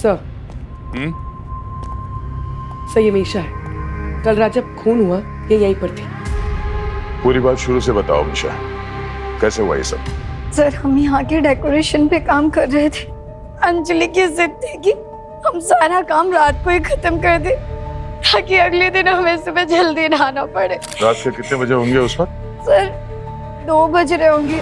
Sir. Sir ये मीशा है। कल रात जब खून हुआ ये यहीं पर थी। पूरी बात शुरू से बताओ मीशा, कैसे हुआ ये सब? सर हम यहाँ के डेकोरेशन पे काम कर रहे थे। अंजलि की जिद थी कि हम सारा काम रात को ही खत्म कर दें ताकि अगले दिन हमें सुबह जल्दी नहाना पड़े। रात के कितने बजे होंगे उस वक्त? सर 2 बज रहे होंगे।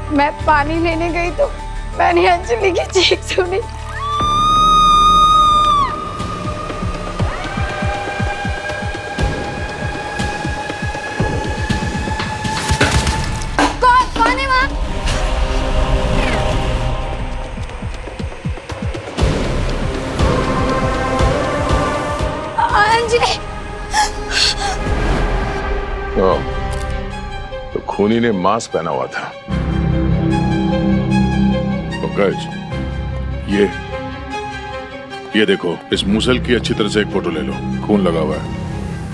मैं पानी लेने गई तो मैंने अंजलि की चीख सुनी। कौन है वहाँ? अंजलि। तो खूनी ने मास्क पहना हुआ था। पंकज, ये देखो, इस मूसल की अच्छी तरह से एक फोटो ले लो। खून लगा हुआ है,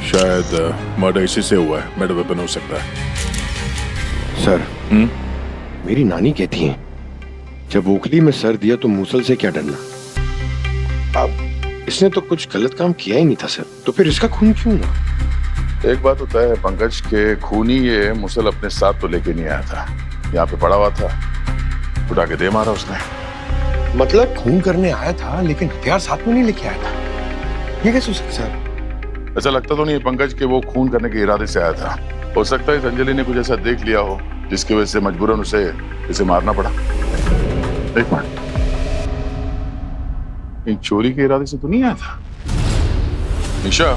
शायद मर्डर इसी से हुआ है। मर्डर वेपन हो सकता है। सर, मेरी नानी कहती हैं जब ओखली में सर दिया तो मूसल से क्या डरना। अब इसने तो कुछ गलत काम किया ही नहीं था सर, तो फिर इसका खून क्यों हुआ? एक बात होता है पंकज के खूनी ये मुसल अपने साथ तो लेके नहीं आया था, यहाँ पे पड़ा हुआ था, उठा के दे मारा उसने। मतलब खून करने आया था लेकिन हथियार साथ में नहीं लेके आया था, ये कैसे हो सकता सर? ऐसा लगता तो नहीं पंकज के वो खून करने के इरादे से आया था। हो सकता है अंजलि ने कुछ ऐसा देख लिया हो जिसकी वजह से मजबूरन उसे इसे मारना पड़ा। एक मिनट, चोरी के इरादे से तो नहीं आया था? निशा,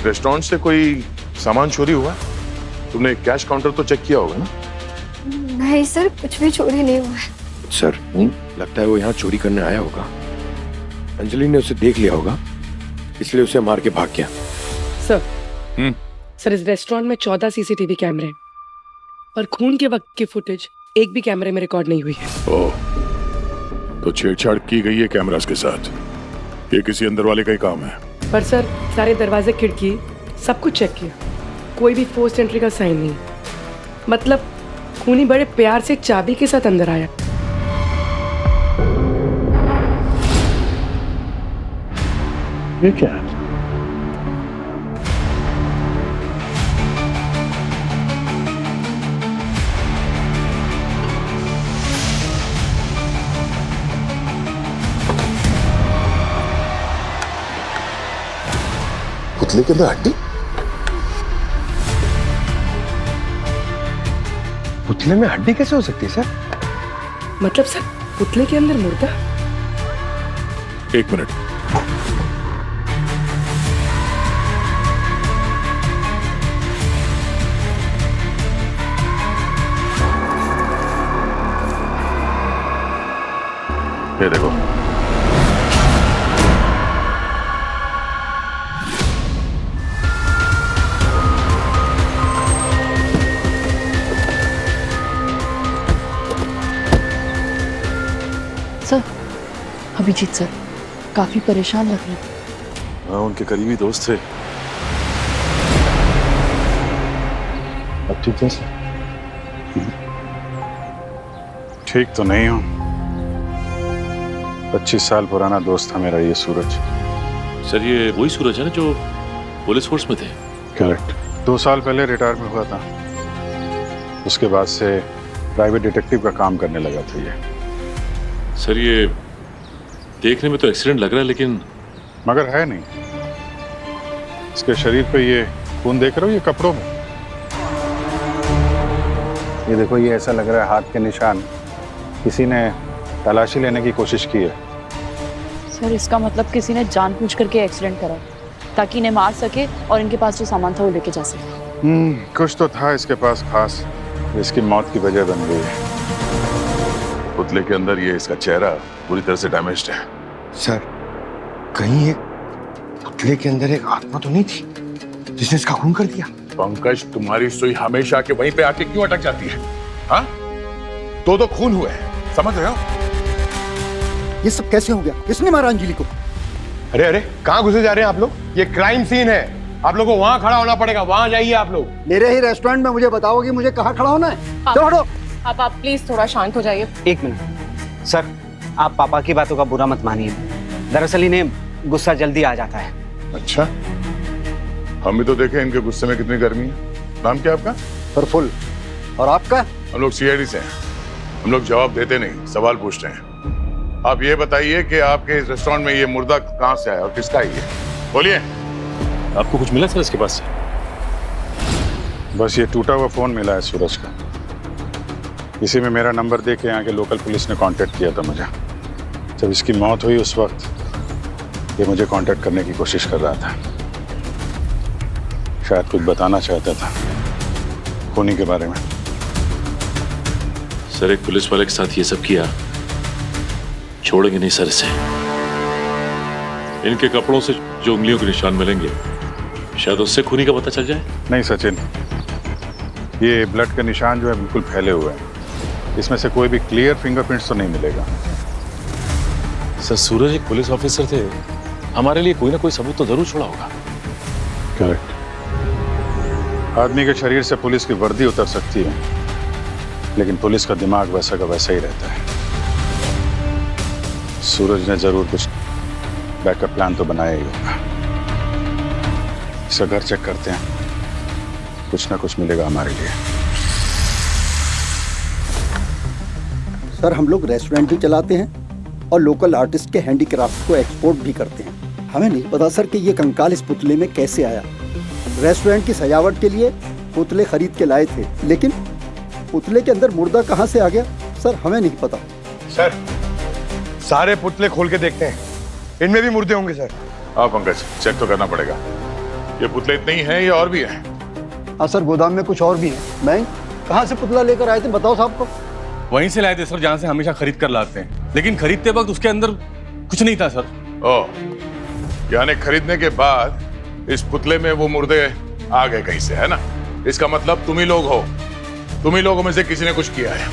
रेस्टोरेंट से कोई सामान चोरी हुआ? तुमने कैश काउंटर तो चेक किया होगा ना? नहीं सर, कुछ भी चोरी नहीं हुआ है। सर, लगता है वो यहाँ चोरी करने आया होगा। अंजलि ने उसे देख लिया होगा, इसलिए उसे मार के भाग गया। सर, सर इस रेस्टोरेंट में 14 सीसीटीवी कैमरे हैं और खून के वक्त की फुटेज एक भी कैमरे में रिकॉर्ड नहीं हुई है। ओह, तो छेड़छाड़ की गई है कैमरास के साथ। ये किसी अंदर वाले का ही काम है। पर सर सारे दरवाजे खिड़की सब कुछ चेक किया, कोई भी फोर्स एंट्री का साइन नहीं। मतलब खूनी बड़े प्यार से चाबी के साथ अंदर आया। ये क्या है? पुतले के अंदर हड्डी? पुतले में हड्डी कैसे हो सकती है सर? मतलब सर पुतले के अंदर मुर्दा? एक मिनट, ये देखो, सर, अभिजीत सर काफी परेशान लग रहे हैं। हाँ, उनके करीबी दोस्त थे। अब ठीक है सर? ठीक तो नहीं हूँ। 25 साल पुराना दोस्त था मेरा ये सूरज। सर ये वही सूरज है ना जो पुलिस फोर्स में थे? करेक्ट। 2 साल पहले रिटायर में हुआ था, उसके बाद से प्राइवेट डिटेक्टिव का काम करने लगा था ये। सर ये देखने में तो एक्सीडेंट लग रहा है, लेकिन मगर है नहीं। इसके शरीर पे ये खून देख रहे हो, ये कपड़ों में। ये देखो, ये ऐसा लग रहा है हाथ के निशान किसी ने तलाशी लेने की कोशिश की है। सर इसका मतलब किसी ने जानबूझ करके एक्सीडेंट करा ताकि इन्हें मार सके और इनके पास जो सामान था वो लेके जा सके। कुछ तो था इसके पास खास, इसकी मौत की वजह बन गई है। पुतले के अंदर ये इसका चेहरा पूरी तरह से डैमेज्ड है। सर, कहीं एक पुतले के अंदर एक आत्मा तो नहीं थी जिसने इसका खून कर दिया? पंकज, तुम्हारी सुई हमेशा के वहीं पे आके क्यों अटक जाती है? हाँ, दो खून हुए हैं, समझ रहे हो? ये सब कैसे हो गया? किसने मारा अंजलि को? अरे अरे, कहाँ घुसे जा रहे हैं आप लोग? ये क्राइम सीन है। आप लोगों को वहां खड़ा होना पड़ेगा, वहां जाइए आप लोग। मेरे ही रेस्टोरेंट में मुझे बताओगे मुझे कहाँ खड़ा होना है? चलो हटो। आप प्लीज थोड़ा शांत हो जाइए। एक मिनट सर, आप पापा की बातों का बुरा मत मानिए। दरअसल इन्हें गुस्सा जल्दी आ जाता है। अच्छा, हम भी तो देखें इनके गुस्से में कितनी गर्मी है। नाम क्या आपका? प्रफुल्ल। और आपका? हम लोग सीआईडी से हैं। हम लोग जवाब देते नहीं, सवाल पूछते हैं। आप ये बताइए कि आपके इस रेस्टोरेंट में ये मुर्दा कहाँ से आया और किसका है ये? बोलिए। आपको कुछ मिला सर इसके पास से? बस ये टूटा हुआ फोन मिला है सूरज का। इसी में मेरा नंबर दे के यहाँ के लोकल पुलिस ने कांटेक्ट किया था मुझे। जब इसकी मौत हुई उस वक्त ये मुझे कांटेक्ट करने की कोशिश कर रहा था। शायद कुछ बताना चाहता था खूनी के बारे में। सर एक पुलिस वाले के साथ ये सब किया, छोड़ेंगे नहीं सर इसे। इनके कपड़ों से जो उंगलियों के निशान मिलेंगे शायद उससे खूनी का पता चल जाए। नहीं सचिन, ये ब्लड के निशान जो है बिल्कुल फैले हुए हैं। इसमें से कोई भी क्लियर फिंगरप्रिंट्स तो नहीं मिलेगा। सर सूरज एक पुलिस ऑफिसर थे, हमारे लिए कोई ना कोई सबूत तो जरूर छोड़ा होगा। करेक्ट। आदमी के शरीर से पुलिस की वर्दी उतर सकती है, लेकिन पुलिस का दिमाग वैसा का वैसा ही रहता है। सूरज ने जरूर कुछ बैकअप प्लान तो बनाया ही होगा। इसका घर चेक करते हैं, कुछ ना कुछ मिलेगा हमारे लिए। सर हम लोग रेस्टोरेंट भी चलाते हैं और लोकल आर्टिस्ट के हैंडीक्राफ्ट को एक्सपोर्ट भी करते हैं। हमें नहीं पता सर कि ये कंकाल इस पुतले में कैसे आया। रेस्टोरेंट की सजावट के लिए पुतले खरीद के लाए थे, लेकिन पुतले के अंदर मुर्दा कहाँ से आ गया सर हमें नहीं पता। सर सारे पुतले खोल के देखते हैं, इनमें भी मुर्दे होंगे सर। हाँ पंकज, चेक तो करना पड़ेगा। ये पुतले इतने ही हैं या और भी हैं? हाँ सर, गोदाम में कुछ और भी है। मैं कहाँ से पुतला लेकर आए थे बताओ साहब को। वहीं से लाए थे सर, जहाँ से हमेशा खरीद कर लाते हैं, लेकिन खरीदते वक्त उसके अंदर कुछ नहीं था सर। ओह, यानी खरीदने के बाद इस पुतले में वो मुर्दे आ गए कहीं से, है ना? इसका मतलब तुम ही लोग हो, तुम ही लोगों में से किसी ने कुछ किया है।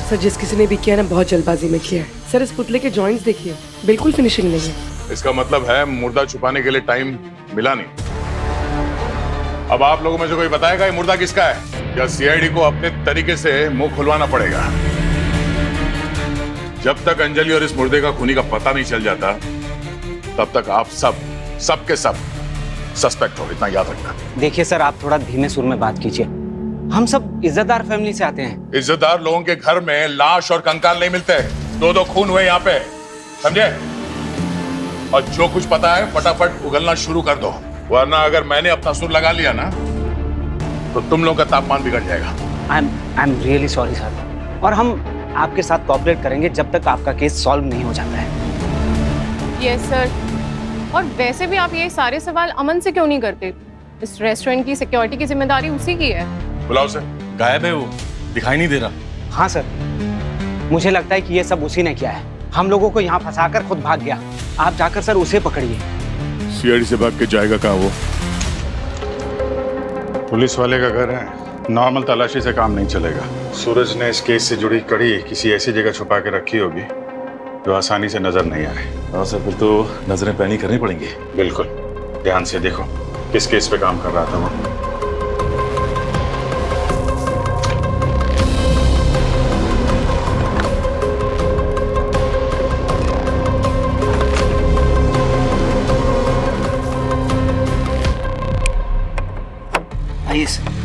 सर जिस किसी ने भी किया ना, बहुत जल्दबाजी में किया है। सर इस पुतले के जॉइंट्स देखिए, बिल्कुल फिनिशिंग नहीं है। इसका मतलब है मुर्दा छुपाने के लिए टाइम मिला नहीं। अब आप लोगों में से कोई बताएगा ये मुर्दा किसका है? या सीआईडी को अपने तरीके से मुंह खुलवाना पड़ेगा। जब तक अंजलि और इस मुर्दे का खूनी का पता नहीं चल जाता, तब तक आप सब के सब सस्पेक्ट हो, इतना याद रखना। देखिए सर, आप थोड़ा धीमे सुर में बात कीजिए। हम सब इज्जतदार फैमिली से आते हैं। इज्जतदार लोगों के घर में लाश और कंकाल नहीं मिलते। दो खून हुए यहाँ पे, समझे? और जो कुछ पता है फटाफट उगलना शुरू कर दो, वरना अगर मैंने अपना सुर लगा लिया ना तो तुम लोगों का तापमान बिगड़ जाएगा। I am really sorry sir, और हम आपके साथ कोऑपरेट करेंगे जब तक आपका केस सॉल्व नहीं हो जाता है। Yes sir. और वैसे भी आप ये सारे सवाल अमन से क्यों नहीं करते? इस रेस्टोरेंट की सिक्योरिटी की जिम्मेदारी उसी की है। बुलाओ सर। गायब है वो, दिखाई नहीं दे रहा। हाँ सर, मुझे लगता है कि ये सब उसी ने किया है। हम लोगों को यहाँ फंसाकर खुद भाग गया। आप जाकर सर उसे पकड़िए। सीआईडी से भाग के जाएगा कहाँ वो? पुलिस वाले का घर है, नॉर्मल तलाशी से काम नहीं चलेगा। सूरज ने इस केस से जुड़ी कड़ी किसी ऐसी जगह छुपा के रखी होगी जो आसानी से नजर नहीं आए। हाँ सर, फिर तो नजरें पैनी करनी पड़ेंगी। बिल्कुल, ध्यान से देखो किस केस पे काम कर रहा था वो। आइए सर।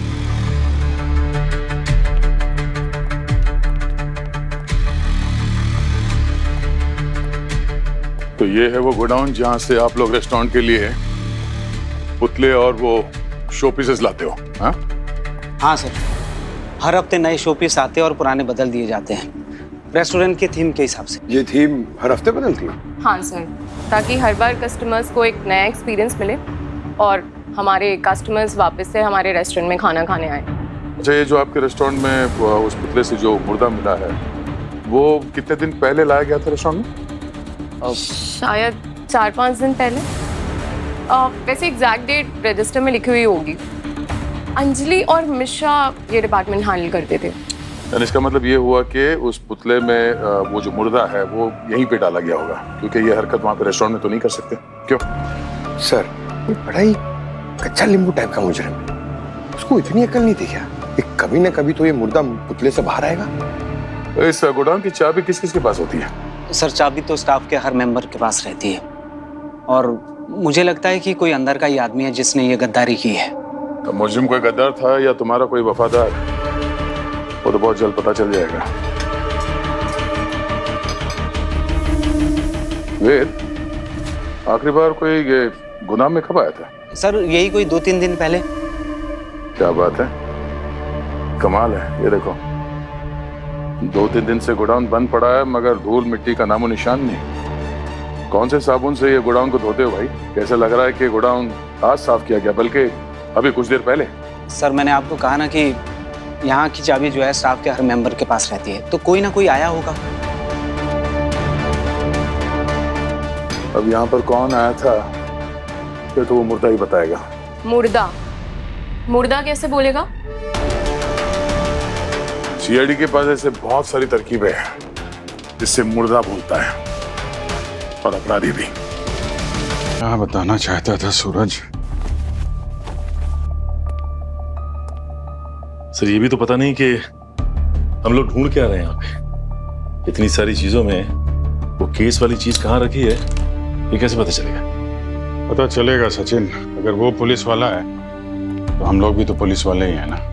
तो ये है वो गोडाउन जहाँ से आप लोग रेस्टोरेंट के लिए पुतले और वो शो पीसेस लाते हो? हाँ हाँ सर, हर हफ्ते नए शो पीस आते हैं और पुराने बदल दिए जाते हैं, रेस्टोरेंट के थीम के हिसाब से। ये थीम हर हफ्ते बदलती है? हाँ सर, ताकि हर बार कस्टमर्स को एक नया एक्सपीरियंस मिले और हमारे कस्टमर्स वापस से हमारे रेस्टोरेंट में खाना खाने आए। अच्छा, ये जो आपके रेस्टोरेंट में उस पुतले से जो मुर्दा मिला है वो कितने दिन पहले लाया गया था रेस्टोरेंट में? शायद 4-5 दिन पहले। वैसे एग्जैक्ट डेट रजिस्टर में लिखी हुई होगी। अंजलि और मिश्रा ये डिपार्टमेंट हैंडल करते थे। यानी इसका मतलब ये हुआ कि उस पुतले में वो जो मुर्दा है वो यहीं पे डाला गया होगा, क्योंकि ये हरकत वहाँ पे रेस्टोरेंट में तो नहीं कर सकते। क्यों? सर ये बड़ा ही कच्चा नींबू टाइप का मुजरिम है। उसको इतनी अकल नहीं थी क्या? ये कभी ना कभी तो ये मुर्दा पुतले से बाहर आएगा। इस गोडाउन की चाबी किस किस के पास होती है? सर चाबी तो स्टाफ के हर मेंबर के पास रहती है, और मुझे लगता है कि कोई अंदर का ही आदमी है जिसने ये गद्दारी की है। तो मुजरिम कोई गद्दार था या तुम्हारा कोई वफादार, वो तो बहुत जल्द पता चल जाएगा। वेद, आखिरी बार कोई ये गोदाम में कब आया था? सर यही कोई 2-3 दिन पहले। क्या बात है, कमाल है। ये देखो 2-3 दिन से गोडाउन बंद पड़ा है मगर धूल मिट्टी का नामो निशान नहीं। कौन से साबुन से ये गोडाउन को धोते हो भाई? कैसा लग रहा है कि गोडाउन आज साफ किया गया, बल्कि अभी कुछ देर पहले। सर मैंने आपको कहा ना कि यहाँ की चाबी जो है स्टाफ के हर मेंबर के पास रहती है, तो कोई ना कोई आया होगा। अब यहाँ पर कौन आया था ये तो वो मुर्दा ही बताएगा। मुर्दा? मुर्दा कैसे बोलेगा? सीआईडी के पास ऐसे बहुत सारी तरकीबें हैं जिससे मुर्दा बोलता है, और अपराधी भी। क्या बताना चाहता था सूरज? सर ये भी तो पता नहीं कि हम लोग ढूंढ क्या रहे हैं यहाँ पे। इतनी सारी चीजों में वो केस वाली चीज कहाँ रखी है ये कैसे पता चलेगा? पता चलेगा सचिन, अगर वो पुलिस वाला है तो हम लोग भी तो पुलिस वाले ही हैं ना।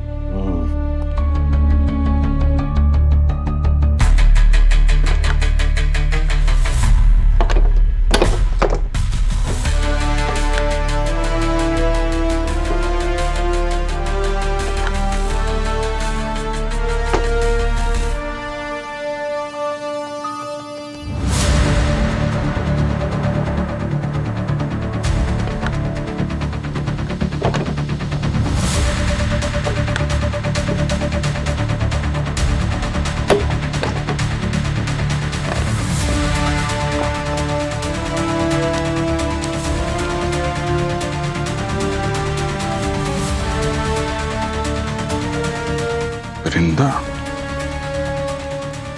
वृंदा,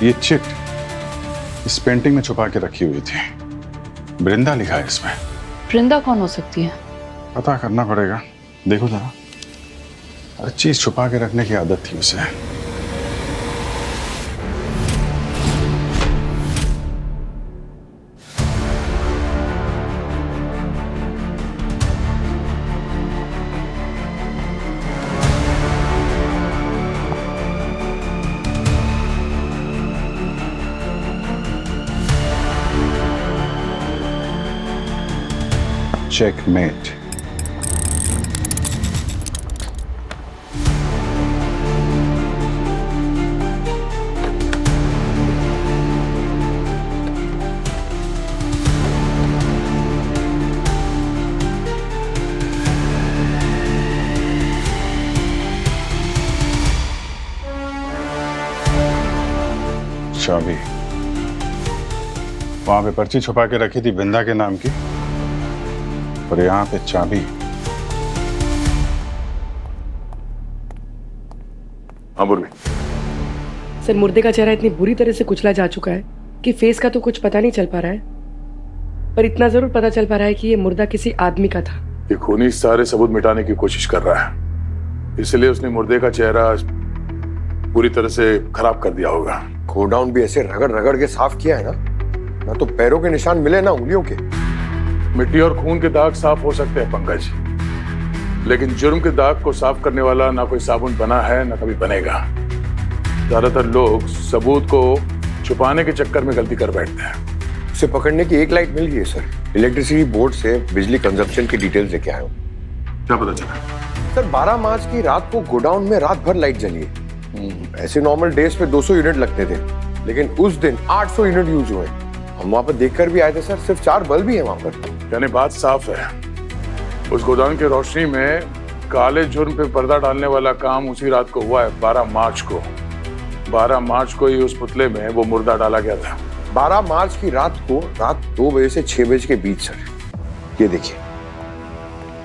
ये चिट इस पेंटिंग में छुपा के रखी हुई थी। वृंदा लिखा है इसमें। वृंदा कौन हो सकती है? पता करना पड़ेगा। देखो जरा, हर चीज छुपा के रखने की आदत थी उसे। Checkmate. चाबी वहां पे पर्ची छुपा के रखी थी वृंदा के नाम की, और यहाँ पे चाबी। हाँ मुर्गी। सर मुर्दे का चेहरा इतनी बुरी तरह से कुचला जा चुका है कि फेस का तो कुछ पता नहीं चल पा रहा है, पर इतना जरूर पता चल पा रहा है कि ये मुर्दा किसी आदमी का था। ये खूनी सारे सबूत मिटाने की कोशिश कर रहा है, इसलिए उसने मुर्दे का चेहरा पूरी तरह से खराब कर दिया होगा। गोडाउन भी ऐसे रगड़ रगड़ के साफ किया है ना तो पैरों के निशान मिले ना उंगलियों के। मिट्टी और खून के दाग साफ हो सकते हैं पंकज, लेकिन जुर्म के दाग को साफ करने वाला ना कोई साबुन बना है ना कभी बनेगा। ज्यादातर लोग सबूत को छुपाने के चक्कर में गलती कर बैठते हैं। उसे पकड़ने की एक लाइट मिल गई है सर। इलेक्ट्रिसिटी बोर्ड से बिजली कंजप्शन की डिटेल्स लेके आया हूँ। क्या पता चला? सर 12 मार्च की रात को गोडाउन में रात भर लाइट जली है। ऐसे नॉर्मल डेज पे 200 यूनिट लगते थे, लेकिन उस दिन 800 यूनिट यूज हुए। हम वहां पर देखकर भी आए थे सर, सिर्फ 4 बल्ब ही है वहां पर। यानी बात साफ है, उस गोदाम की रोशनी में काले जुर्म पे पर्दा डालने वाला काम उसी रात को हुआ है। 12 मार्च को 12 मार्च को ही उस पुतले में वो मुर्दा डाला गया था। 12 मार्च की रात को रात 2 बजे से 6 बजे के बीच सर। ये देखिए,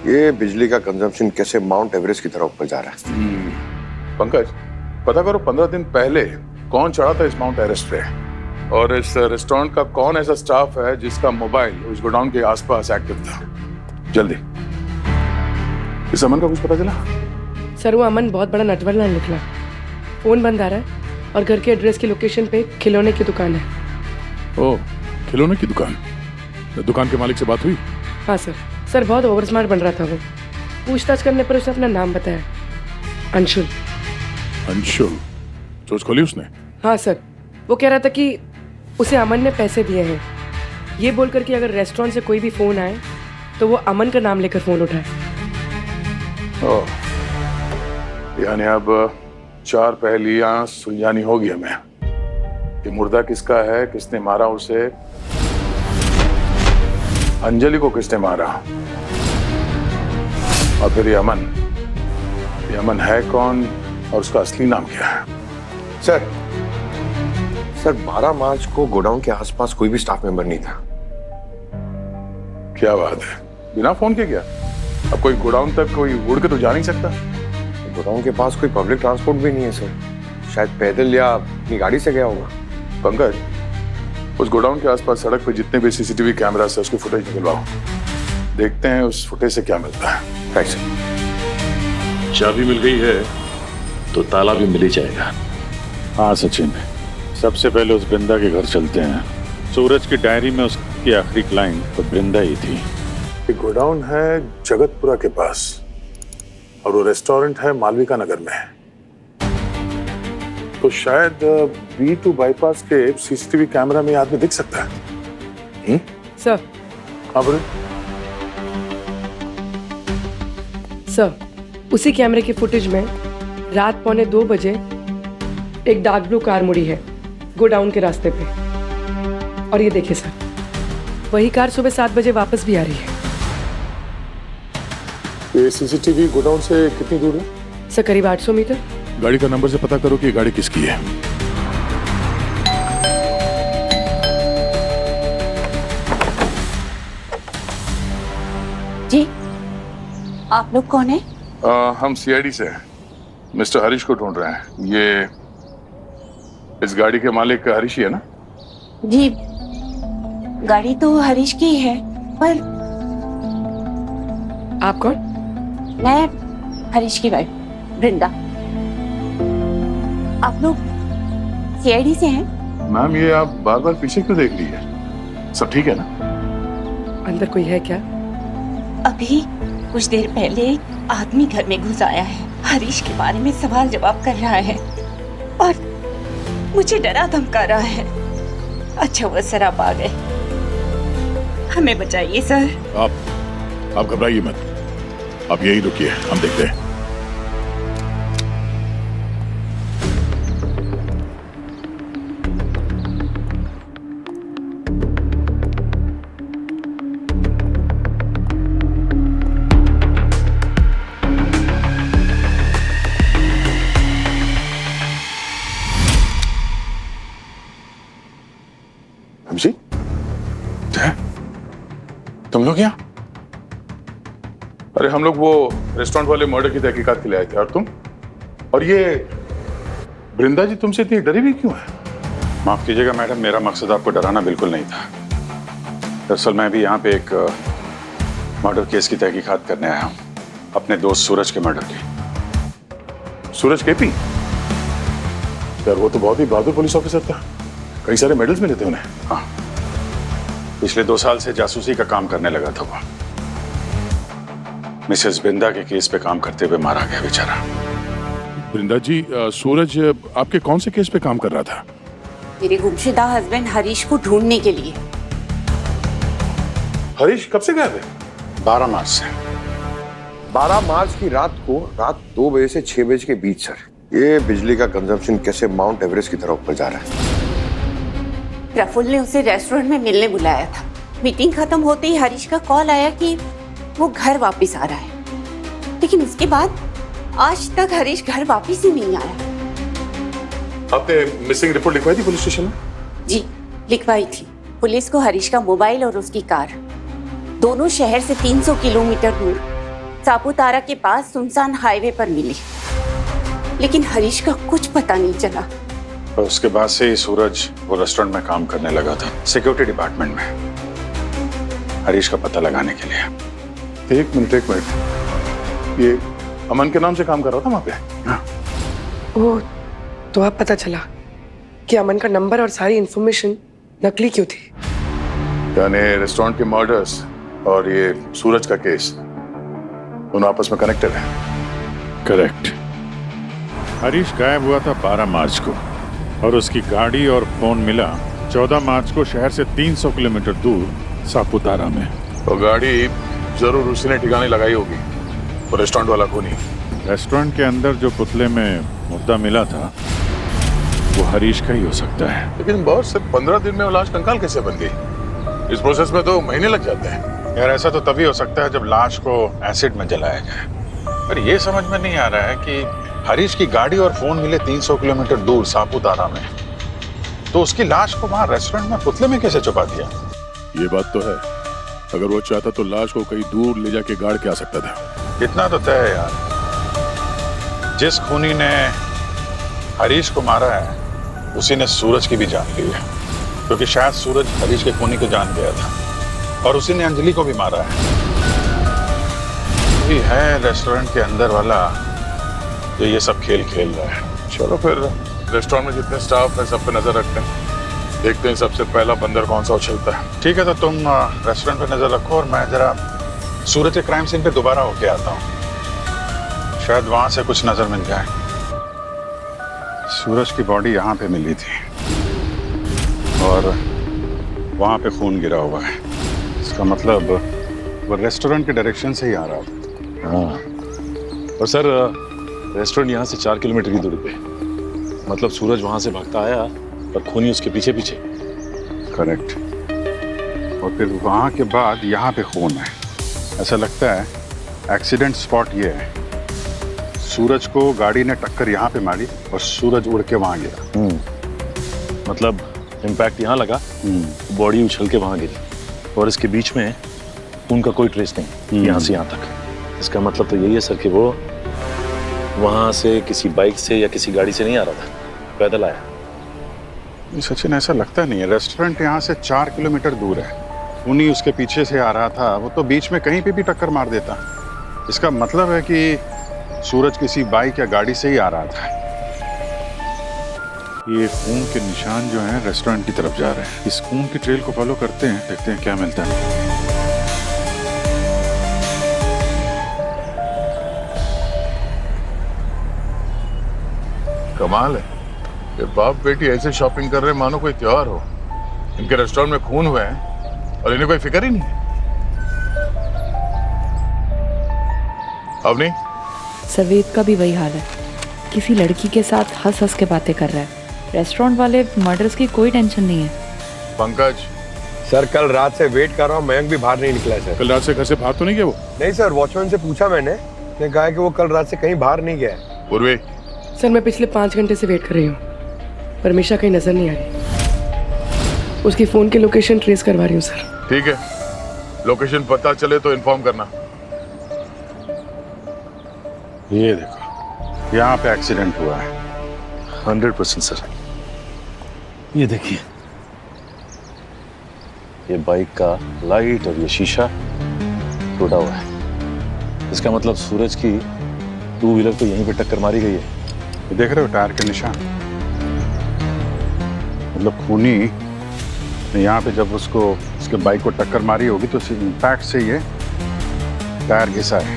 ये बिजली का कंजम्पशन कैसे माउंट एवरेस्ट की तरफ ऊपर जा रहा है। पंकज, पता करो 15 दिन पहले कौन चढ़ा था इस माउंट एवरेस्ट पे, और इस रेस्टोरेंट का कौन ऐसा स्टाफ है जिसका मोबाइल उस गोडाउन के आसपास एक्टिव था। जल्दी। इस अमन का कुछ पता चला? सर वो अमन बहुत बड़ा नटवरलाल निकला। फ़ोन बंद आ रहा है और घर के एड्रेस की लोकेशन पे खिलौने की दुकान है। ओह, खिलौने की दुकान। दुकान के मालिक से बात हुई? हाँ सर। सर बहुत ओवर स्मार्ट बन रहा था वो। पूछताछ करने पर उसने अपना नाम बताया, अंशुल। अंशुल? चोच खोली उसने? हाँ सर। वो कह रहा था कि उसे अमन ने पैसे दिए हैं, ये बोलकर कि अगर रेस्टोरेंट से कोई भी फ़ोन आए तो वो अमन का नाम लेकर फ़ोन उठाए। ओह, यानी अब 4 पहेलियां सुलझानी होगी हमें कि मुर्दा किसका है, किसने मारा उसे, अंजलि को किसने मारा, और फिर ये अमन है कौन और उसका असली नाम क्या है? सर 12 मार्च को गोडाउन के आसपास कोई भी स्टाफ मेंबर नहीं था। क्या बात है, बिना फोन के क्या? अब कोई गोडाउन तक कोई उड़ के तो जा नहीं सकता। गोडाउन के पास कोई पब्लिक ट्रांसपोर्ट भी नहीं है सर, शायद पैदल या अपनी गाड़ी से गया होगा। पंकज, उस गोडाउन के आसपास सड़क पे जितने भी सीसीटीवी कैमरा से उसकी फुटेज निकलवाओ, देखते हैं उस फुटेज से क्या मिलता है। Right sir. चाबी मिल गई है तो ताला भी मिल ही जाएगा। हाँ सचिन, सबसे पहले उस बृंदा के घर चलते हैं। सूरज की डायरी में उसकी आखिरी क्लाइंट तो बृंदा ही थी। ये गोडाउन है जगतपुरा के पास और वो रेस्टोरेंट है मालविका नगर में। तो शायद B2 बाईपास के सीसीटीवी कैमरा में आदमी दिख सकता है। सर। हाँ बोले। सर, उसी कैमरे की फुटेज में रात 1:45 बजे एक डार्क ब्लू कार मुड़ी है गोडाउन के रास्ते पे। और ये देखिए सर, वही कार सुबह 7 बजे वापस भी आ रही है। ये सीसीटीवी गोडाउन से कितनी दूर है? सर करीब 800 मीटर। गाड़ी का नंबर से पता करो कि ये गाड़ी किसकी है। जी, आप लोग कौन है? हम CID से हैं। मिस्टर हरीश को ढूंढ रहे हैं। ये इस गाड़ी के मालिक हरीश ही है ना? जी, गाड़ी तो हरीश की है, पर आप कौन? मैं हरीश की वाइफ वृंदा। आप लोग CID से हैं? मैम, ये आप बार बार पीछे क्यों देख रही है? सब ठीक है ना? अंदर कोई है क्या? अभी कुछ देर पहले एक आदमी घर में घुस आया है, हरीश के बारे में सवाल जवाब कर रहा है और मुझे डरा धमका रहा है। अच्छा वो सर आप आ गए, हमें बचाइए सर। आप घबराइए मत, आप यही रुकिए, हम देखते हैं। जी, तुम लोग यहाँ? अरे हम लोग वो रेस्टोरेंट वाले मर्डर की तहकीकात के लिए आए थे। और तुम? और ये वृंदा जी तुमसे इतनी डरी हुई क्यों है? माफ कीजिएगा मैडम, मेरा मकसद आपको डराना बिल्कुल नहीं था। दरअसल मैं भी यहाँ पे एक मर्डर केस की तहकीकात करने आया हूँ, अपने दोस्त सूरज के मर्डर की। सूरज केपी? यार वो तो बहुत ही बहादुर पुलिस ऑफिसर था, कई सारे मेडल्स मिले थे उन्हें। हाँ, पिछले 2 साल से जासूसी का काम करने लगा था वो। मिसेस बिंदा के केस पे काम करते हुए मारा गया बेचारा। वृंदा जी, सूरज आपके कौन से केस पे काम कर रहा था? मेरे गुमशुदा हस्बैंड हरीश को ढूंढने के लिए। हरीश कब से गए थे? 12 मार्च से। 12 मार्च की रात को, रात 2 बजे से 6 बजे के बीच सर। ये बिजली का कंजम्पशन कैसे माउंट एवरेस्ट की तरफ ऊपर जा रहा है। प्रफुल्ल ने उसे रेस्टोरेंट में मिलने बुलाया था। मीटिंग खत्म होते ही हरीश का कॉल आया कि वो घर वापस आ रहा है, लेकिन उसके बाद आज तक हरीश घर वापस ही नहीं आया। आपने मिसिंग रिपोर्ट लिखवाई थी पुलिस स्टेशन में? जी लिखवाई थी। पुलिस को हरीश का मोबाइल और उसकी कार दोनों शहर से 300 किलोमीटर दूर सापुतारा के पास सुनसान हाईवे पर मिली, लेकिन हरीश का कुछ पता नहीं चला। और उसके बाद से ही सूरज वो रेस्टोरेंट में काम करने लगा था, सिक्योरिटी डिपार्टमेंट में, हरीश का पता लगाने के लिए। एक मिनट, ये अमन के नाम से काम कर रहा था वहां पे? हाँ। ओ, तो अब पता चला कि अमन का नंबर और सारी इंफॉर्मेशन नकली क्यों थी? यानी रेस्टोरेंट के मर्डर्स और ये सूरज का केस दोनों आपस में कनेक्टेड है। करेक्ट। हरीश गायब हुआ था 12 मार्च को और उसकी गाड़ी और फोन मिला 14 मार्च को शहर से 300 किलोमीटर दूर सापुतारा में। तो गाड़ी जरूर उसी ने ठिकाने लगाई होगी, वो रेस्टोरेंट वाला खूनी। रेस्टोरेंट के अंदर जो पुतले में मुद्दा मिला था वो हरीश का ही हो सकता है। लेकिन बॉस, सिर्फ 15 दिन में वो लाश कंकाल कैसे बन गई? इस प्रोसेस में तो महीने लग जाते हैं। यार ऐसा तो तभी हो सकता है जब लाश को एसिड में जलाया जाए। पर ये समझ में नहीं आ रहा है कि हरीश की गाड़ी और फोन मिले 300 किलोमीटर दूर सापुतारा में, तो उसकी लाश को वहां रेस्टोरेंट में पुतले में कैसे छुपा दिया? ये बात तो है, अगर वो चाहता तो लाश को कहीं दूर ले जाके गाड़ के आ सकता था। इतना तो तय है यार, जिस खूनी ने हरीश को मारा है उसी ने सूरज की भी जान ली है, क्योंकि शायद सूरज हरीश के खूनी को जान गया था और उसी ने अंजलि को भी मारा है। ये है रेस्टोरेंट के अंदर वाला जो ये सब खेल खेल रहा है। चलो फिर रेस्टोरेंट में जितने स्टाफ है सब पे नजर रखते हैं, देखते हैं सबसे पहला बंदर कौन सा उछलता है। ठीक है, तो तुम रेस्टोरेंट पे नजर रखो और मैं जरा सूरज के क्राइम सीन पे दोबारा होके आता हूँ, शायद वहां से कुछ नजर मिल जाए। सूरज की बॉडी यहाँ पे मिली थी और वहां पे खून गिरा हुआ है, इसका मतलब वो रेस्टोरेंट के डायरेक्शन से ही आ रहा था। हाँ, और सर रेस्टोरेंट यहाँ से 4 किलोमीटर की दूरी पे, मतलब सूरज वहां से भागता आया और खूनी उसके पीछे पीछे। करेक्ट। और फिर वहाँ के बाद यहाँ पे खून है। ऐसा लगता है एक्सीडेंट स्पॉट ये है, सूरज को गाड़ी ने टक्कर यहाँ पे मारी और सूरज उड़ के वहाँ गिरा। मतलब इम्पैक्ट यहाँ लगा, बॉडी उछल के वहाँ गिरी और इसके बीच में खून का कोई ट्रेस नहीं यहाँ से यहाँ तक। इसका मतलब तो यही है सर कि वो वहाँ से किसी बाइक से या किसी गाड़ी से नहीं आ रहा था, पैदल आया। सचिन ऐसा लगता नहीं है, रेस्टोरेंट यहाँ से 4 किलोमीटर दूर है, खूनी उसके पीछे से आ रहा था, वो तो बीच में कहीं पे भी टक्कर मार देता। इसका मतलब है कि सूरज किसी बाइक या गाड़ी से ही आ रहा था। ये खून के निशान जो हैं रेस्टोरेंट की तरफ जा रहे हैं, इस खून की ट्रेल को फॉलो करते हैं, देखते हैं क्या मिलता है। कमाल है, ये बाप बेटी ऐसे शॉपिंग कर रहे हैं मानो कोई त्योहार हो। इनके रेस्टोरेंट में खून हुए हैं और इन्हें कोई फिक्र ही नहीं है। अवनी, सवेद का भी वही हाल है, किसी लड़की के साथ हंस हंस के बातें कर रहा है। रेस्टोरेंट वाले मर्डर्स की कोई टेंशन नहीं है। पंकज सर कल रात से वेट कर रहा हूँ, मयंक भी बाहर नहीं निकला है सर। कल रात से घर से बाहर तो नहीं गया वो? नहीं सर, वॉचमैन से पूछा मैंने, उसने कहा कि वो कल रात से कहीं बाहर नहीं गया है। पूर्वी, सर मैं पिछले 5 घंटे से वेट कर रही हूँ, पर मिशा कहीं नजर नहीं आ रही। उसकी फोन की लोकेशन ट्रेस करवा रही हूँ सर। ठीक है, लोकेशन पता चले तो इन्फॉर्म करना। ये देखो, यहाँ पे एक्सीडेंट हुआ है। 100% सर। ये देखिए, ये बाइक का लाइट और ये शीशा टूटा हुआ है। इसका मतलब सूरज की 2 व्हीलर तो यहीं पे टक्कर मारी गई है। ये देख रहे हो टायर के निशान, मतलब खूनी ने यहाँ पे जब उसके बाइक को टक्कर मारी होगी तो इम्पैक्ट से ये टायर घिसा है।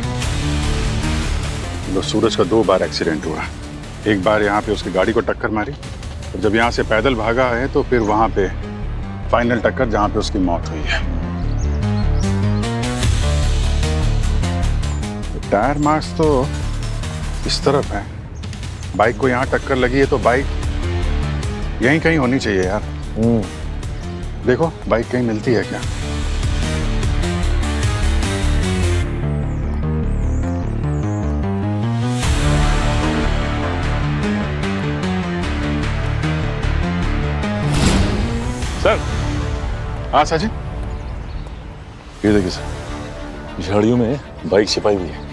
मतलब सूरज का 2 बार एक्सीडेंट हुआ, एक बार यहाँ पे उसकी गाड़ी को टक्कर मारी और जब यहाँ से पैदल भागा है तो फिर वहाँ पे फाइनल टक्कर जहाँ पे उसकी मौत हुई है। तो टायर मार्क्स तो इस तरफ है, बाइक को यहाँ टक्कर लगी है तो बाइक यहीं कहीं होनी चाहिए यार। देखो बाइक कहीं मिलती है क्या? सर, हाँ सचिन, ये देखिए सर, झाड़ियों में बाइक छिपाई हुई है।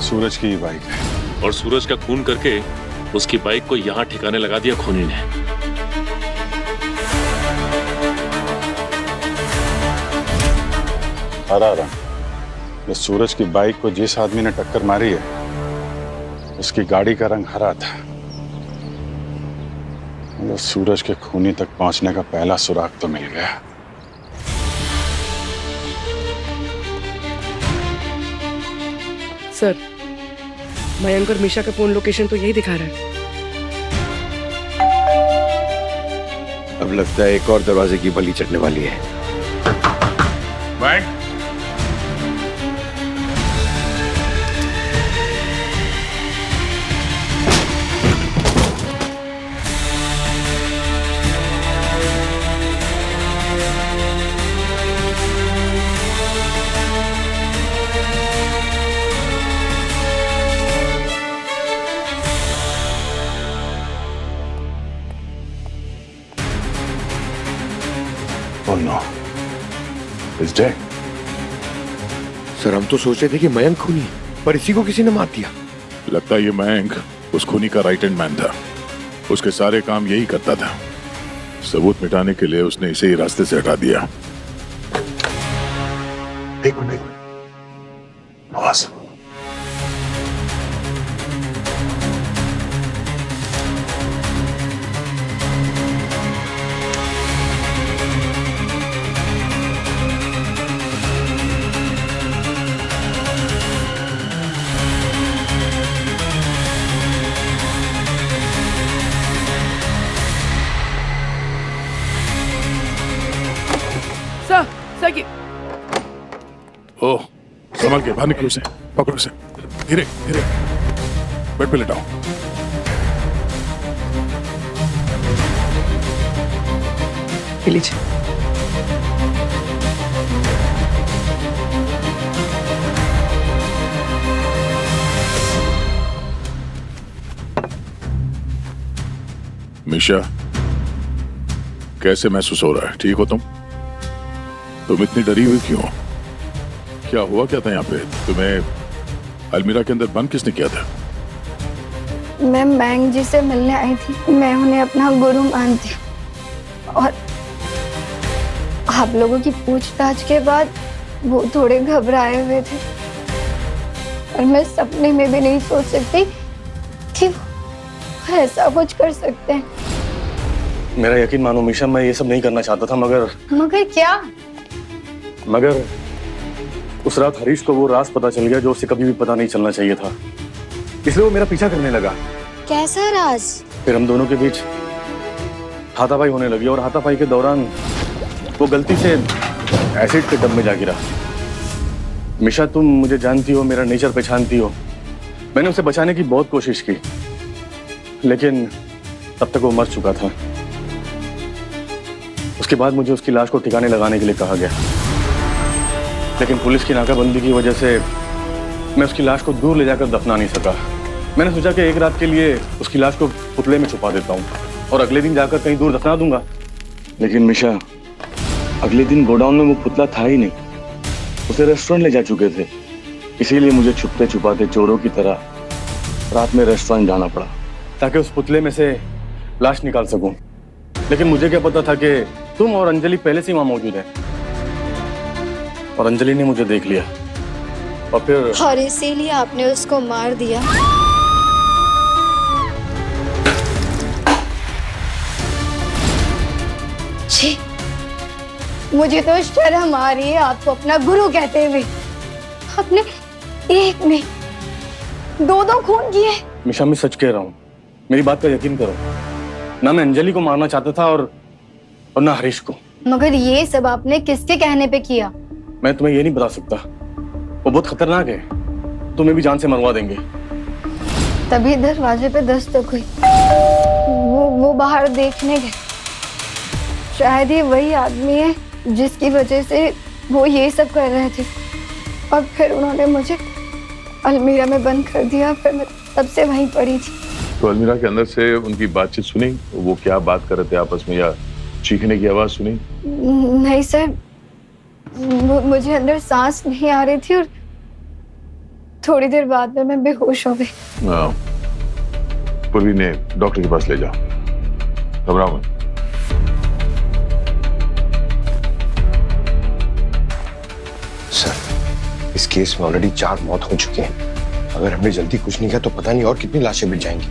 सूरज की बाइक है। और सूरज का खून करके उसकी बाइक को यहां ठिकाने लगा दिया खूनी ने। हरा रंग। इस सूरज की बाइक को जिस आदमी ने टक्कर मारी है उसकी गाड़ी का रंग हरा था। तो सूरज के खूनी तक पहुंचने का पहला सुराग तो मिल गया। सर, मयंक और मिशा का फोन लोकेशन तो यही दिखा रहा है। अब लगता है एक और दरवाजे की बलि चढ़ने वाली है। Mayank, Oh no, he's dead. Sir, हम तो सोच रहे थे कि मयंक खूनी है, पर इसी को किसी ने मार दिया। लगता है ये मयंक उस खूनी का राइट हैंड मैन था। उसके सारे काम यही करता था। सबूत मिटाने के लिए उसने इसे ही रास्ते से हटा दिया। एक मिनट, आवाज। सर की ओह, संभल के बाहर निकलो, उसे पकड़ो, उसे धीरे धीरे बेड पे लेटाओ। लीजिए। मिशा, कैसे महसूस हो रहा है? ठीक हो तुम? तुम इतनी डरी हुई क्यों? क्या हुआ क्या था यहाँ पे? तुम्हें अलमीरा के अंदर बंद किसने किया था? मैं मैंग जी से मिलने आई थी। मैं उन्हें अपना गुरु मानती हूँ और आप लोगों की पूछताछ के बाद वो थोड़े घबराए हुए थे और मैं सपने में भी नहीं सोच सकती कि वो ऐसा कुछ कर सकते हैं। मेरा यकीन मानो मिशा, मैं ये सब नहीं करना चाहता था, मगर क्या? मगर उस रात हरीश को वो राज पता चल गया जो उसे कभी भी पता नहीं चलना चाहिए था, इसलिए वो मेरा पीछा करने लगा। कैसा राज? फिर हम दोनों के बीच हाथापाई होने लगी और हाथापाई के दौरान वो गलती से एसिड के डब में जा गिरा। मिशा, तुम मुझे जानती हो, मेरा नेचर पहचानती हो। मैंने उसे बचाने की बहुत कोशिश की, लेकिन तब तक वो मर चुका था। उसके बाद मुझे उसकी लाश को ठिकाने लगाने के लिए कहा गया, लेकिन पुलिस की नाकाबंदी की वजह से मैं उसकी लाश को दूर ले जाकर दफना नहीं सका। मैंने सोचा कि एक रात के लिए उसकी लाश को पुतले में छुपा देता हूँ और अगले दिन जाकर कहीं दूर दफना दूंगा। लेकिन मिशा, अगले दिन गोडाउन में वो पुतला था ही नहीं, उसे रेस्टोरेंट ले जा चुके थे। इसीलिए मुझे छुपते छुपाते चोरों की तरह रात में रेस्टोरेंट जाना पड़ा ताकि उस पुतले में से लाश निकाल सकूं। लेकिन मुझे क्या पता था कि तुम और अंजलि पहले से वहां मौजूद है, और अंजलि ने मुझे देख लिया और फिर और इसीलिए आपने उसको मार दिया। जी, मुझे तो शर्म आ रही है आपको अपना गुरु कहते हुए। आपने एक नहीं दो खून किए। मिशा, मैं सच कह रहा हूँ, मेरी बात का यकीन करो। ना मैं अंजलि को मारना चाहता था और ना हरीश को। मगर ये सब आपने किसके कहने पे किया? मैं तुम्हें ये नहीं बता सकता, वो बहुत खतरनाक है, तुम्हें भी जान से मरवा देंगे। तभी दरवाजे पे दस्तक हुई। वो बाहर देखने गए। शायद ये वही आदमी है जिसकी वजह से वो ये सब कर रहे थे, और फिर उन्होंने मुझे अलमीरा में बंद कर दिया। फिर मैं तब से वहीं पड़ी थी। तो अलमीरा के अंदर से उनकी बातचीत सुनी? वो क्या बात कर रहे थे आपस में, या चीखने की आवाज सुनी? नहीं सर, मुझे अंदर सांस नहीं आ रही थी और थोड़ी देर बाद में मैं बेहोश हो गई। पूर्वी ने डॉक्टर के पास ले जाओ, घबराओ मत। सर, इस केस में ऑलरेडी 4 मौत हो चुके हैं। अगर हमने जल्दी कुछ नहीं किया तो पता नहीं और कितनी लाशें मिल जाएंगी।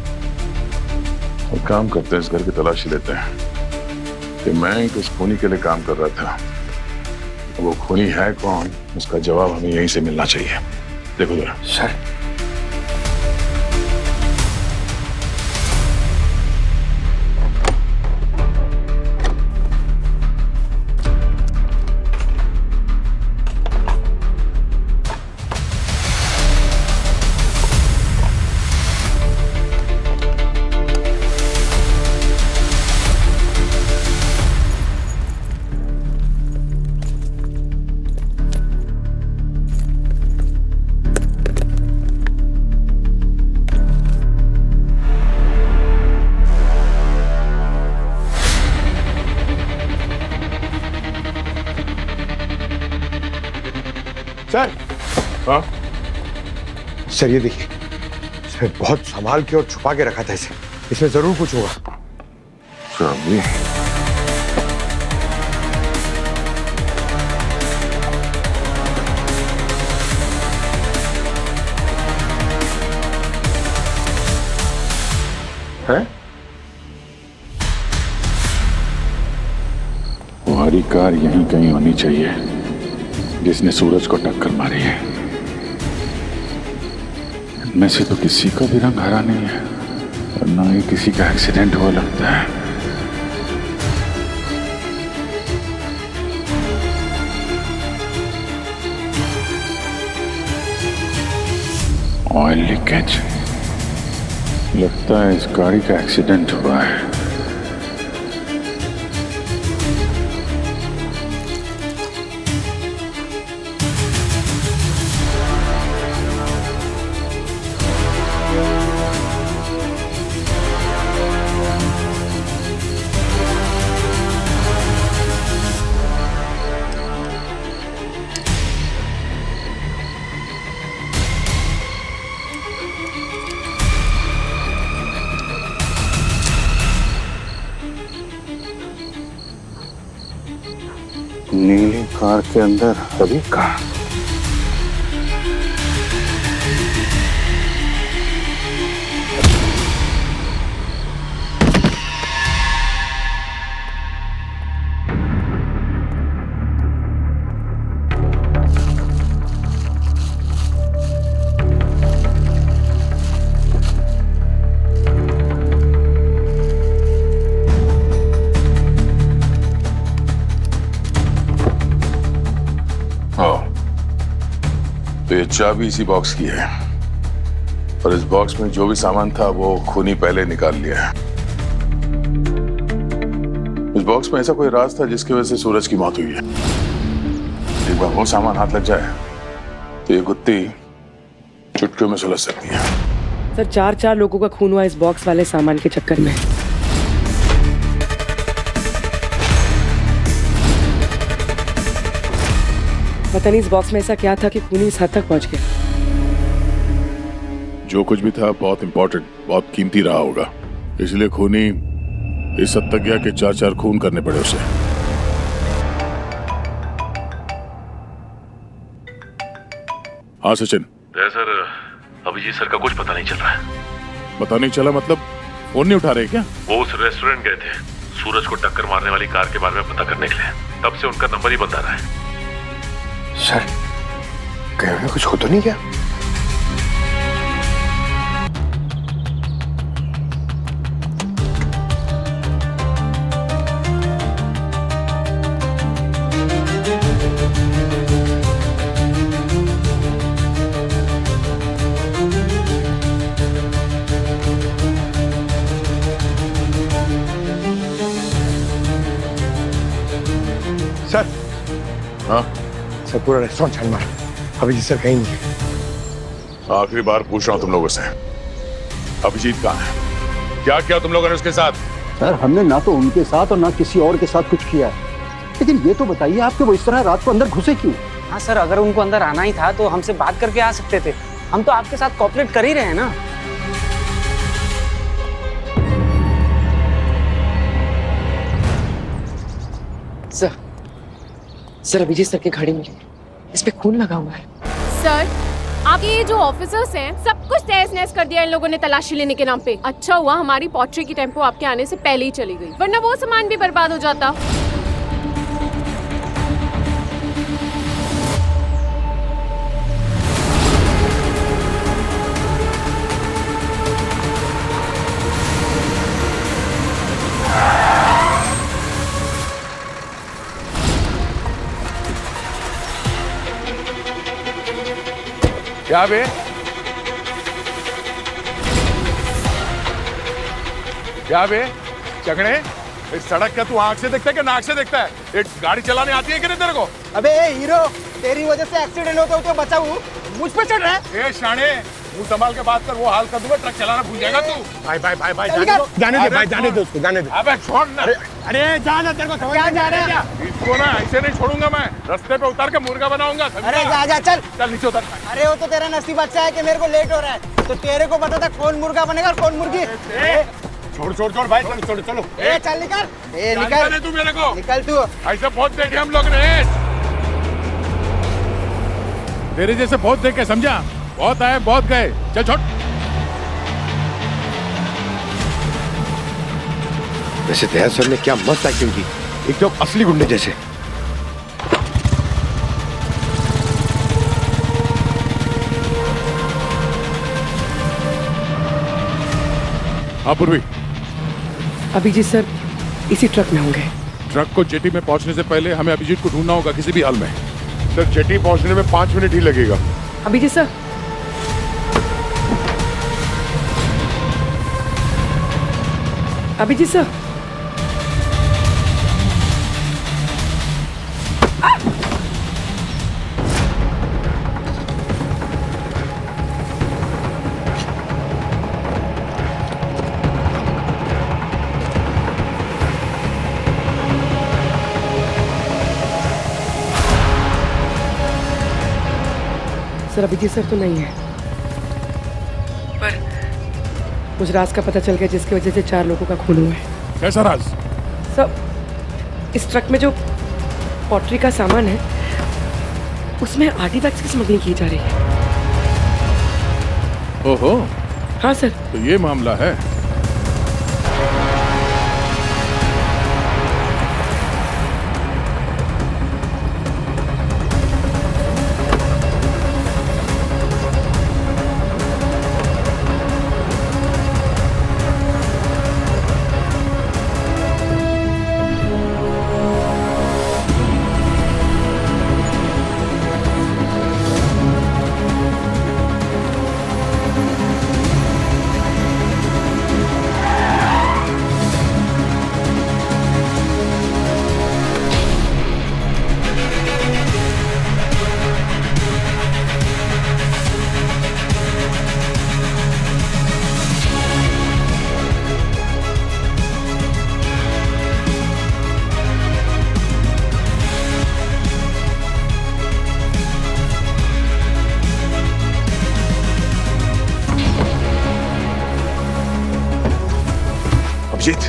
और काम करते हैं, इस घर की तलाशी लेते हैं कि मैं इस खूनी के लिए काम कर रहा था। वो खूनी है कौन, उसका जवाब हमें यहीं से मिलना चाहिए। देखो जरा। सर, सर, हाँ? सर ये देखिए, सर बहुत संभाल के और छुपा के रखा था इसे। इसमें जरूर कुछ होगा। चलिए। है? तुम्हारी कार यहीं कहीं होनी चाहिए जिसने सूरज को टक्कर मारी है। इनमें से तो किसी का भी रंग हरा नहीं है और ना ही किसी का एक्सीडेंट हुआ लगता है। ऑयल लीकेज, लगता है इस गाड़ी का एक्सीडेंट हुआ है। नीली कार के अंदर रवि का। तो ये चाबी इसी बॉक्स की है और इस बॉक्स में जो भी सामान था वो खूनी पहले निकाल लिया है। इस बॉक्स में ऐसा कोई राज था जिसकी वजह से सूरज की मौत हुई है। एक बार वो सामान हाथ लग जाए तो ये गुत्ती चुटकियों में सुलझ सकती है। सर, 4 लोगों का खून हुआ इस बॉक्स वाले सामान के चक्कर में। पता नहीं इस बॉक्स में ऐसा क्या था कि खूनी इस हद तक पहुंच गया। जो कुछ भी था बहुत इंपॉर्टेंट, बहुत कीमती रहा होगा, इसलिए खूनी इस हद तक गया कि 4 खून करने पड़े उसे। हाँ सचिन। सर, अभिजीत सर का कुछ पता नहीं चल रहा है। पता नहीं चला मतलब? फोन नहीं उठा रहे क्या? वो उस रेस्टोरेंट गए थे सूरज को टक्कर मारने वाली कार के बारे में पता करने के लिए, तब से उनका नंबर ही बंद आ रहा है। सर, कहीं उन्हें कुछ हो तो नहीं गया? सर। हाँ? सर, पूरा रेस्टोरेंट छान मार, अभिजीत सर कहीं नहीं। आखिरी बार पूछ रहा हूं तुम लोगों से, अभिजीत कहाँ है? क्या किया तुम लोगों ने उसके साथ? सर, हमने ना तो उनके साथ और ना किसी और के साथ कुछ किया है, लेकिन ये तो बताइए आपके वो इस तरह रात को अंदर घुसे क्यों? हाँ सर, अगर उनको अंदर आना ही था तो हमसे बात करके आ सकते थे। हम तो आपके साथ कोऑपरेट कर ही रहे हैं ना। सर अभिजीत सर की गाड़ी मिली, इस पे खून लगा हुआ है। सर आपके ये जो ऑफिसर्स हैं सब कुछ तहस नहस कर दिया इन लोगों ने तलाशी लेने के नाम पे। अच्छा हुआ हमारी पॉटरी की टेम्पो आपके आने से पहले ही चली गई, वरना वो सामान भी बर्बाद हो जाता। क्या बे? क्या बे चगड़े, इस सड़क का तू आंख से देखता है कि नाक से देखता है? एक गाड़ी चलाने आती है कि नहीं तेरे को? अबे हीरो, तेरी वजह से एक्सीडेंट होते होते बचा हूँ, मुझ पे चढ़ रहा है। ए शाणे, मुंह संभाल के बात कर, वो हाल कर दूंगा, ट्रक चलाना भूल जाएगा तू। भाई जाने दे भाई, जाने दे उसको, जाने दे। अबे छोड़ ना। अरे जाना, तेरे को समझ में जा रहा है? इसको ना ऐसे नहीं छोड़ूंगा मैं, रास्ते पे उतार के मुर्गा बनाऊंगा। अरे जा चल चल नीचे उतर। अरे वो तो तेरा नसीब अच्छा है कि मेरे को लेट हो रहा है, तो तेरे को पता था कौन मुर्गा बनेगा और कौन मुर्गी। छोड़ भाई, चलो। ए चल निकल, ए निकल तू मेरे को, निकल तू। ऐसे बहुत देखे हम लोग ने, तेरे जैसे बहुत देखे, समझा? बहुत आए बहुत गए, चल छोड़। वैसे दया सर ने क्या मस्त एक्टिंग की, एकदम असली गुंडे जैसे। हाँ पूर्वी, अभिजीत सर इसी ट्रक में होंगे। ट्रक को जेटी में पहुंचने से पहले हमें अभिजीत को ढूंढना होगा किसी भी हाल में। सर जेटी पहुंचने में 5 मिनट ही लगेगा। Abhijeet sir, Abhijeet sir, sir Abhijeet sir तो नहीं है, पर कुछ राज का पता चल गया जिसकी वजह से 4 लोगों का खून हुआ है। कैसा राज? सर इस ट्रक में जो पॉटरी का सामान है उसमें आर्टिफैक्ट्स की स्मगलिंग की जा रही है। ओहो, हाँ सर। तो ये मामला है। अभिजीत,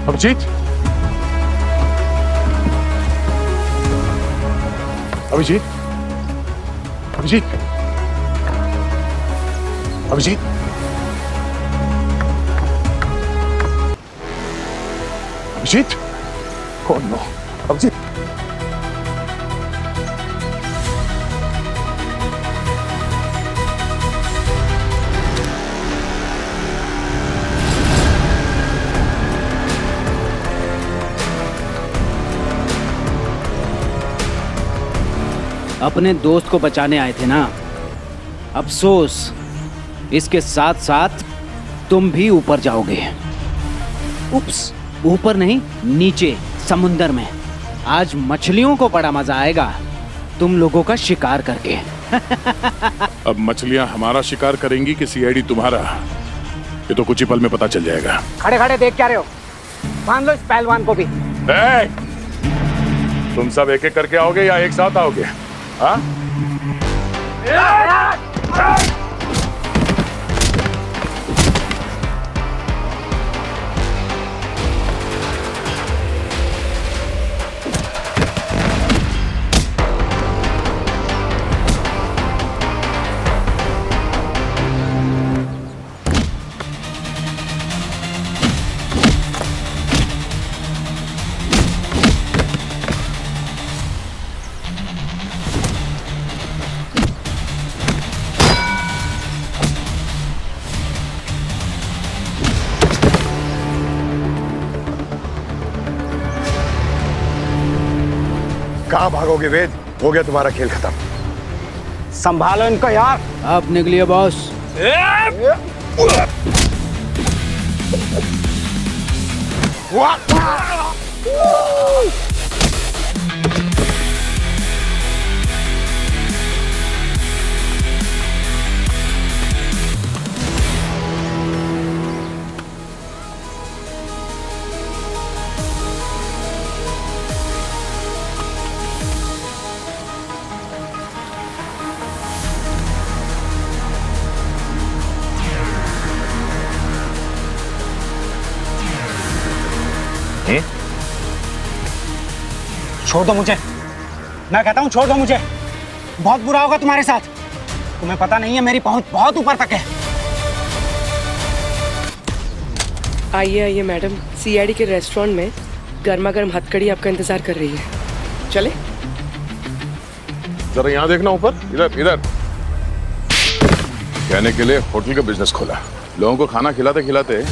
अभिजीत, अभिजीत, अभिजीत, अभिजीत, अभिजीत, oh no, अभिजीत, अपने दोस्त को बचाने आए थे ना, अफसोस इसके साथ साथ तुम भी ऊपर जाओगे। उप्स, ऊपर नहीं, नीचे समुंदर में। आज मछलियों को बड़ा मजा आएगा तुम लोगों का शिकार करके। अब मछलियां हमारा शिकार करेंगी कि सीआईडी तुम्हारा, ये तो कुछ ही पल में पता चल जाएगा। खड़े खड़े देख क्या रहे हो? बांध लो इस पहलवान को भी। तुम सब एक एक करके आओगे या एक साथ आओगे? हाँ? कहाँ भागोगे वेद? हो गया तुम्हारा खेल खत्म। संभालो इनको यार। आप निकलिए बॉस। छोड़ दो मुझे, मैं कहता हूँ छोड़ दो मुझे। बहुत बुरा होगा तुम्हारे साथ। तुम्हें पता नहीं है मेरी पहुंच बहुत ऊपर तक है। आइए आइए मैडम, सीआईडी के रेस्टोरेंट में गर्मा गर्म हथकड़ी आपका इंतजार कर रही है। चले? जरा यहाँ देखना ऊपर, इधर इधर। कहने के लिए होटल का बिजनेस खोला, लोगों को खाना खिलाते खिलाते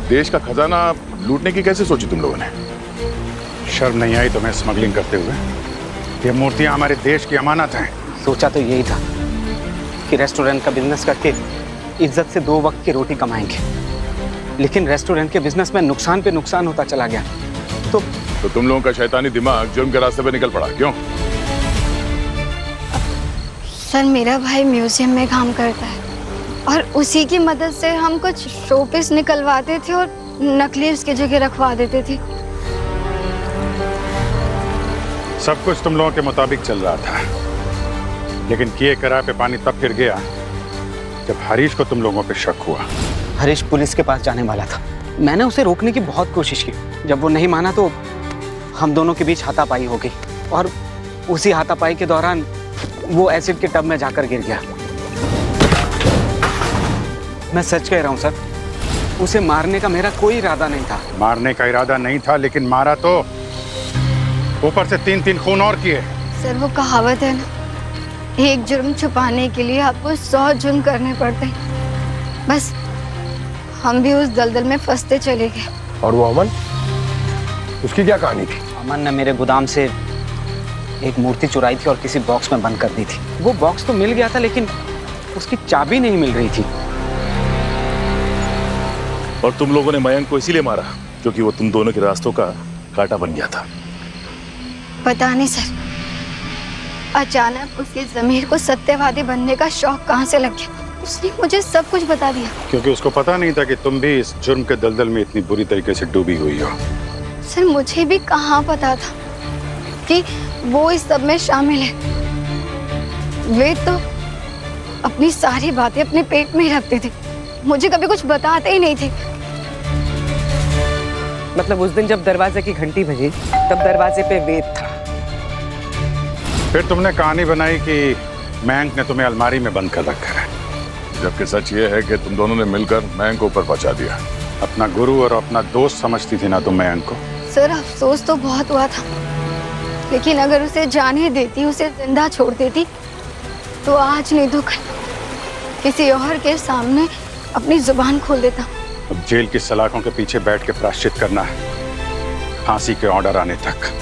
देश का खजाना लूटने की कैसे सोची तुम लोगों ने? शर्म नहीं आई तुम्हें स्मगलिंग करते हुए? ये मूर्तियां हमारे देश की अमानत हैं। सोचा तो यही था कि रेस्टोरेंट का बिजनेस करके इज्जत से 2 वक्त की रोटी कमाएंगे, लेकिन रेस्टोरेंट के बिजनेस में नुकसान पे नुकसान होता चला गया। तो तुम लोगों का शैतानी दिमाग जुर्म के रास्ते पे निकल पड़ा, क्यों? सर मेरा भाई म्यूजियम में काम करता है और उसी की मदद से हम कुछ शोपीस निकलवाते थे और नकली उसकी जगह रखवा देते थे। सब कुछ तुम लोगों के मुताबिक चल रहा था, लेकिन किए कराए पे पानी तब फिर गया जब हरीश को तुम लोगों पे शक हुआ। हरीश पुलिस के पास जाने वाला था। मैंने उसे रोकने की बहुत कोशिश की। जब वो नहीं माना तो हम दोनों के बीच हाथापाई हो गई और उसी हाथापाई के दौरान वो एसिड के टब में जाकर गिर गया। मैं सच कह रहा हूँ सर, उसे मारने का मेरा कोई इरादा नहीं था। मारने का इरादा नहीं था, लेकिन मारा तो। ऊपर से 3-3 खून और किए। सर वो कहावत है ना, एक जुर्म छुपाने के लिए आपको 100 जुर्म करने पड़ते हैं। बस हम भी उस दलदल में फंसते चले गए। और वो अमन, उसकी क्या कहानी थी? अमन ने मेरे गोदाम से एक मूर्ति चुराई थी और किसी बॉक्स में बंद कर दी थी। वो बॉक्स तो मिल गया था, लेकिन उसकी चाबी नहीं मिल रही थी। और तुम लोगों ने मयंक को इसीलिए मारा क्योंकि वो तुम दोनों के रास्तों का कांटा बन गया था। पता नहीं सर, अचानक उसकी ज़मीर को सत्यवादी बनने का शौक कहाँ से लग गया। उसने मुझे सब कुछ बता दिया। क्योंकि उसको पता नहीं था कि तुम भी इस जुर्म के दलदल में इतनी बुरी तरीके से डूबी हुई हो। सर मुझे भी कहाँ पता था कि वो इस सब में शामिल है। वे तो अपनी सारी बातें अपने पेट में ही रखते थे, मुझे कभी कुछ बताते ही नहीं थे। मतलब उस दिन जब दरवाजे की घंटी बजी तब दरवाजे पे वेद था। फिर तुमने कहानी बनाई कि मयंक ने तुम्हें अलमारी में बंद कर रखा है, जबकि सच ये है कि तुम दोनों ने मिलकर मयंक को ऊपर पहुंचा दिया। अपना गुरु और अपना दोस्त समझती थी ना तुम मयंक को? सर अफसोस तो बहुत हुआ था, लेकिन अगर उसे जाने देती, उसे जिंदा छोड़ देती, तो आज नहीं तो कल किसी और के सामने अपनी जुबान खोल देता। अब जेल की सलाखों के पीछे बैठ के प्रायश्चित करना है, फांसी के ऑर्डर आने तक।